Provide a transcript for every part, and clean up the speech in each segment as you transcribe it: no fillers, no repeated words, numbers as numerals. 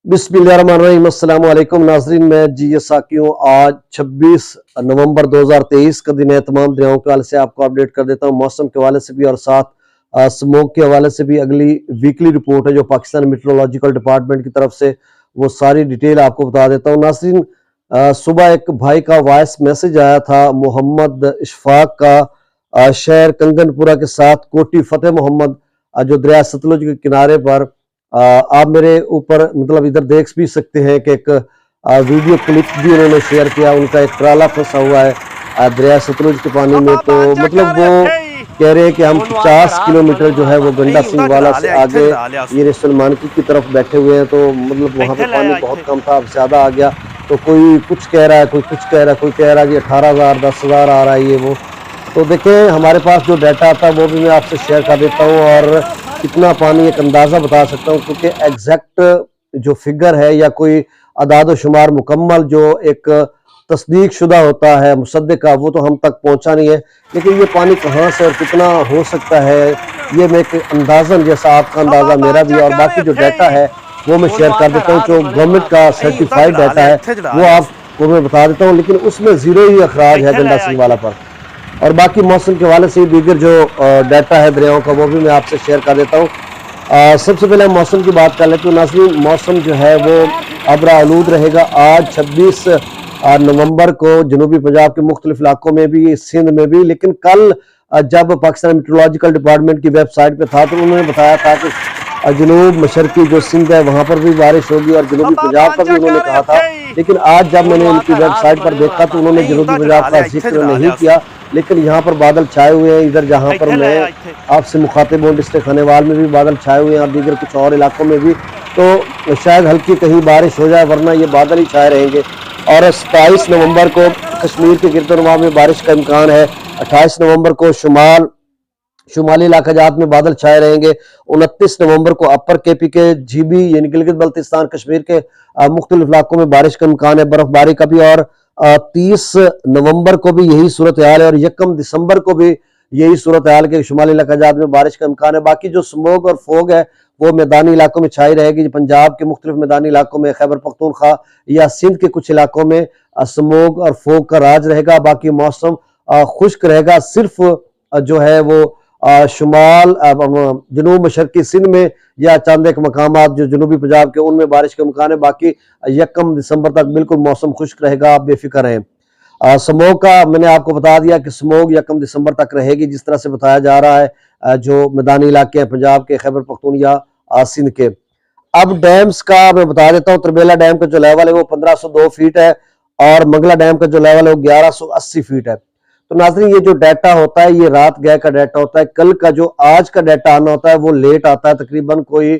बिस्मिल्लाहिर्रहमानिर्रहीम। अस्सलाम वालेकुम नाजरीन, मैं जी साकी हूँ। आज 26 नवंबर 2023 का दिन है। तमाम दरियाओं के हवाले से आपको अपडेट कर देता हूँ, मौसम के हवाले से भी और साथ स्मोक के हवाले से भी। अगली वीकली रिपोर्ट है जो पाकिस्तान मेट्रोलॉजिकल डिपार्टमेंट की तरफ से, वो सारी डिटेल आपको बता देता हूँ नाजरीन। सुबह एक भाई का वॉइस मैसेज आया था मोहम्मद इशफाक का, शहर कंगनपुरा के साथ कोटी फतेह मोहम्मद, जो दरिया सतलुज के किनारे पर। आप मेरे ऊपर मतलब इधर देख भी सकते हैं कि एक वीडियो क्लिप भी उन्होंने शेयर किया। उनका एक ट्राला फंसा हुआ है दरिया सतलुज के पानी में। तो मतलब वो कह रहे हैं कि हम 50 किलोमीटर जो है वो गंडा सिंह वाला से आगे ये सलमानकी की तरफ बैठे हुए हैं। तो मतलब वहाँ पे पानी बहुत कम था, अब ज्यादा आ गया। तो कोई कुछ कह रहा है, कोई कुछ कह रहा है, कोई कह रहा है कि 18,000 10,000 आ रहा है ये वो। तो देखें, हमारे पास जो डाटा आता है वो भी मैं आपसे शेयर कर देता हूँ, और कितना पानी एक अंदाज़ा बता सकता हूँ, क्योंकि एग्जैक्ट जो फिगर है या कोई अदाद शुमार मुकम्मल जो एक तस्दीक शुदा होता है मुसद्दिक का, वो तो हम तक पहुंचा नहीं है। लेकिन ये पानी कहाँ से और कितना हो सकता है, ये मैं एक अंदाज़न, जैसा आपका अंदाज़ा मेरा भी, और बाकी जो डाटा है वो मैं शेयर कर देता हूँ। जो गवर्नमेंट का सर्टिफाइड डाटा है वो आपको मैं बता देता हूँ, लेकिन उसमें ज़ीरो ही अखराज है गंडा सिंह वाला पर। और बाकी मौसम के हवाले से दीगर जो डाटा है दरियाओं का, वो भी मैं आपसे शेयर कर देता हूँ। सबसे पहले हम मौसम की बात कर लेते हैं नाज़रीन। मौसम जो है वो अबरा आलूद रहेगा आज 26 नवंबर को जनूबी पंजाब के मुख्तलिफ इलाकों में भी, सिंध में भी। लेकिन कल जब पाकिस्तान मेट्रोलॉजिकल डिपार्टमेंट की वेबसाइट पे था तो उन्होंने बताया था कि जनूब मशरकी जो सिंध है वहां पर भी बारिश होगी, और जनूबी पंजाब का भी उन्होंने कहा था। लेकिन आज जब मैंने उनकी वेबसाइट पर देखा तो उन्होंने जनूबी पंजाब का जिक्र नहीं किया। लेकिन यहाँ पर बादल छाए हुए हैं। इधर जहाँ पर मैं आपसे मुखातिब हूँ, डिस्ट्रिक्ट खानेवाल में भी बादल छाए हुए हैं, और दीगर कुछ और इलाकों में भी। तो शायद हल्की कहीं बारिश हो जाए, वरना ये बादल ही छाए रहेंगे। और 27 नवंबर को कश्मीर के गिरदोनवा में बारिश का इम्कान है। 28 नवंबर को शुमाली इलाकाजात में बादल छाए रहेंगे। 29 नवंबर को अपर केपी के जीबी यानी गिलगित बल्तिस्तान कश्मीर के मुख्तलिफ इलाकों में बारिश का इम्कान है, बर्फबारी का भी। और 30 नवंबर को भी यही सूरत हाल है, और 1 दिसंबर को भी यही सूरत हाल के शुमाली इलाकाजात में बारिश का इम्कान है। बाकी जो स्मोक और फोग है वो मैदानी इलाकों में छाई रहेगी। पंजाब के मुख्तलिफ मैदानी इलाकों में, खैबर पख्तूनख्वा या सिंध के कुछ इलाकों में स्मोक और फोग का राज रहेगा। बाकी मौसम खुश्क रहेगा। सिर्फ जो है वो शुमाल जनूब मशरकी सिंध में या चंद एक मकामात जो जनूबी पंजाब के, उनमें बारिश का इम्कान है। बाकी 1 दिसंबर तक बिल्कुल मौसम खुश्क रहेगा, आप बेफिक्र रहें। स्मोक का मैंने आपको बता दिया कि स्मोक 1 दिसंबर तक रहेगी, जिस तरह से बताया जा रहा है। जो मैदानी इलाके हैं पंजाब के, खैबर पख्तूनख्वा सिंध के। अब डैम्स का मैं बता देता हूँ। तरबेला डैम का जो लेवल है वो 1502 फीट है, और मंगला डैम का जो लेवल है वो 1180 फीट है। तो नाज़रीन, ये जो डाटा होता है ये रात गए का डाटा होता है। कल का जो आज का डाटा आना होता है वो लेट आता है, तकरीबन कोई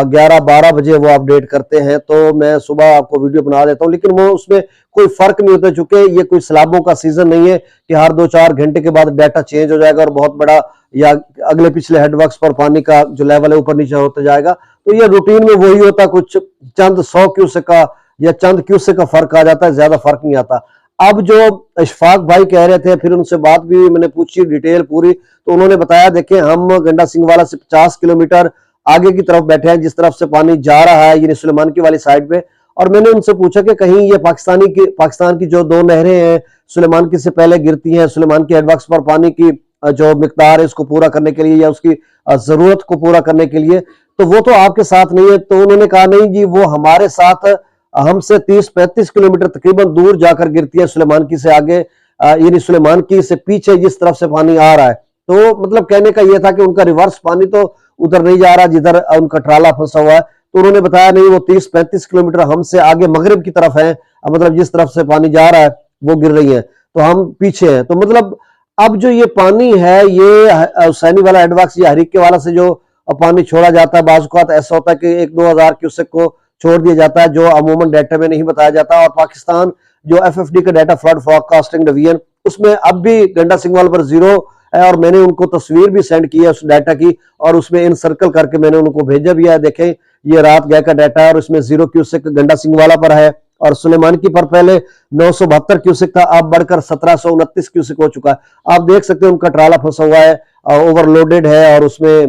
11-12 बजे वो अपडेट करते हैं। तो मैं सुबह आपको वीडियो बना देता हूँ, लेकिन वो उसमें कोई फर्क नहीं होता, चूंकि ये कोई सैलाबों का सीजन नहीं है कि हर 2-4 घंटे के बाद डाटा चेंज हो जाएगा और बहुत बड़ा या अगले पिछले हेडवर्क्स पर पानी का जो लेवल है ऊपर नीचे होता जाएगा। तो ये रूटीन में वही होता, कुछ चंद 100 क्यूसेक का या चंद क्यूसेक का फर्क आ जाता है, ज्यादा फर्क नहीं आता। अब जो इशफाक भाई कह रहे थे, फिर उनसे बात भी मैंने पूछी डिटेल पूरी, तो उन्होंने बताया देखें, हम गंडा सिंह वाला से 50 किलोमीटर आगे की तरफ बैठे हैं, जिस तरफ से पानी जा रहा है यानी सुलेमानकी वाली साइड पे। और मैंने उनसे पूछा कि कहीं ये पाकिस्तान की जो 2 नहरें हैं सुलेमानकी से पहले गिरती हैं, सुलेमानकी हेडवर्क्स पर पानी की जो मिकदार है उसको पूरा करने के लिए या उसकी जरूरत को पूरा करने के लिए, तो वो तो आपके साथ नहीं है। तो उन्होंने कहा नहीं जी, वो हमारे साथ हमसे 30-35 किलोमीटर तकरीबन दूर जाकर गिरती है सुलेमानकी से आगे, यानी सुलेमानकी से पीछे जिस तरफ से पानी आ रहा है। तो मतलब कहने का यह था कि उनका रिवर्स पानी तो उधर नहीं जा रहा जिधर उनका ट्राला फंसा हुआ है। तो उन्होंने बताया नहीं, वो 30-35 किलोमीटर हमसे आगे मगरिब की तरफ है, मतलब जिस तरफ से पानी जा रहा है वो गिर रही है, तो हम पीछे हैं। तो मतलब अब जो ये पानी है ये हुसैनी वाला एडवर्क्स या हरीके वाला से जो पानी छोड़ा जाता है, बाज़ ऐसा होता है कि 1-2 हज़ार क्यूसेक को छोड़ दिया जाता है, जो अमूमन डाटा में नहीं बताया जाता। और पाकिस्तान जो एफएफडी का डाटा, फ्लड फोरकास्टिंग डिवीजन, उसमें अब भी गंडा सिंह वाल पर 0 है, और मैंने उनको तस्वीर भी सेंड की है उस डाटा की, और उसमें इन सर्कल करके मैंने उनको भेजा भी है। देखें, ये रात गए का डाटा है और उसमें 0 क्यूसेक गंडा सिंह वाला पर है। और सुलेमान की पर पहले 972 क्यूसेक था, अब बढ़कर 1729 क्यूसेक हो चुका है। आप देख सकते हैं उनका ट्राला फंसा हुआ है, ओवरलोडेड है, और उसमें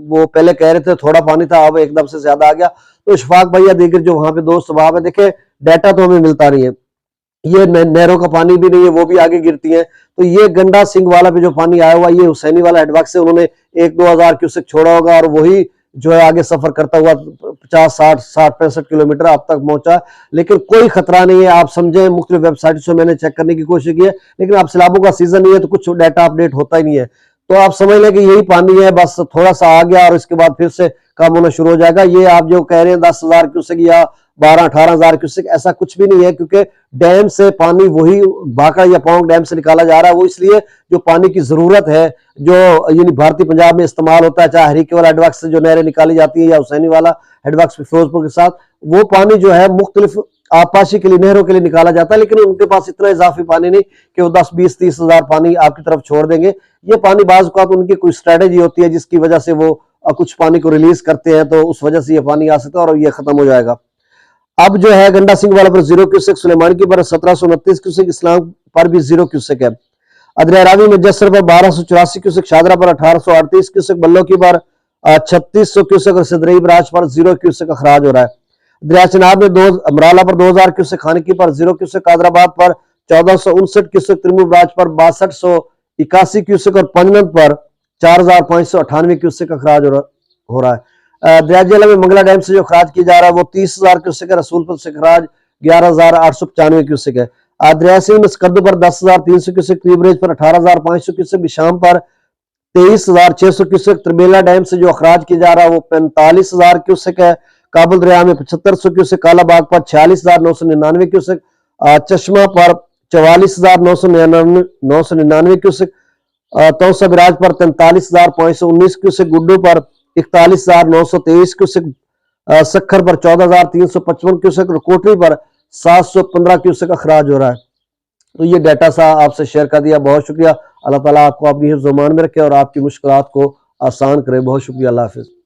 वो पहले कह रहे थे थोड़ा पानी था, अब एकदम से ज्यादा आ गया। तो इशफाक भैया दीगर जो वहां पे दोस्त वहां पे देखे, डाटा तो हमें मिलता नहीं है, ये नहरों का पानी भी नहीं है, वो भी आगे गिरती है। तो ये गंडा सिंह वाला पे जो पानी आया हुआ, ये हुसैनी वाला हेडवर्क से उन्होंने 1-2 हजार क्यूसेक छोड़ा होगा, और वही जो है आगे सफर करता हुआ 50-60-65 किलोमीटर अब तक पहुंचा। लेकिन कोई खतरा नहीं है, आप समझे। मुख्तलिफ वेबसाइट से मैंने चेक करने की कोशिश की है, लेकिन अब सैलाबों का सीजन नहीं है तो कुछ डाटा अपडेट होता ही नहीं है। तो आप समझ लें कि यही पानी है, बस थोड़ा सा आ गया और इसके बाद फिर से कम होना शुरू हो जाएगा। ये आप जो कह रहे हैं 10,000 क्यूसेक या 12-18 हजार क्यूसेक, ऐसा कुछ भी नहीं है, क्योंकि डैम से पानी वही भाखड़ा या पौंग डैम से निकाला जा रहा है। वो इसलिए जो पानी की जरूरत है, जो यानी भारतीय पंजाब में इस्तेमाल होता है, चाहे हरीके वाला हेडवर्क से जो नहरें निकाली जाती है या हुसैनी वाला हेडवर्क फिरोजपुर के साथ, वो पानी जो है मुख्तलिफ आबपाशी के लिए, नहरों के लिए निकाला जाता है। लेकिन उनके पास इतना इजाफी पानी नहीं कि वो 10-20-30 हजार पानी आपकी तरफ छोड़ देंगे। ये पानी बाज़ औक़ात उनकी कोई स्ट्रेटेजी होती है जिसकी वजह से वो कुछ पानी को रिलीज करते हैं, तो उस वजह से ये पानी आ सकता है और ये खत्म हो जाएगा। अब जो है गंडा सिंह वाला पर 0 क्यूसेक, सुलेमान की पर 1729 क्यूसेक, इस्लाम पर भी 0 क्यूसेक है। अदरिया रावी में जसर पर 1284 क्यूसेक, शादरा पर 1838 क्यूसेक, बल्लो की पर 3600 क्यूसेक और सदरई बराज पर 0 क्यूसेक अखराज हो रहा है। दरिया चनाब में अमराला पर 2000 क्यूसेक, खानकी पर 0 क्यूसेक, कादराबाद पर 1459 क्यूसेक, त्रिमू बराज पर 6281 क्यूसेक और पंजनद पर 4598 क्यूसेक अखराज हो रहा है। दरिया जिला में मंगला डैम से जो खराज किया जा रहा है वो 30,000 क्यूसेक है, रसूलपुर से खराज 11,895 क्यूसेक है। दरिया सिंह में स्कद्दू पर 10,300 क्यूसेक, पीबरेज पर 18,500 क्यूसेक, बिशाम पर 23,600 क्यूसेक, त्रिबेला डैम से जो अखराज किया जा रहा है वो 45,000 क्यूसेक है। काबुल दरिया में 7500 क्यूसेक, कालाबाग पर 46,999 क्यूसेक, चश्मा पर 44,999 क्यूसेक, तौसा बिराज पर 43,519 क्यूसेक, गुड्डू पर 41,923 क्यूसेक, सखर पर 14,355 क्यूसेक और कोटरी पर 715 क्यूसेक अखराज हो रहा है। तो ये डाटा सा आपसे शेयर कर दिया, बहुत शुक्रिया। अल्लाह ताला आपको अपनी हिफ्ज़-ओ-मान में रखे और आपकी मुश्किलात को आसान करे। बहुत शुक्रिया, अल्लाह हाफिज़।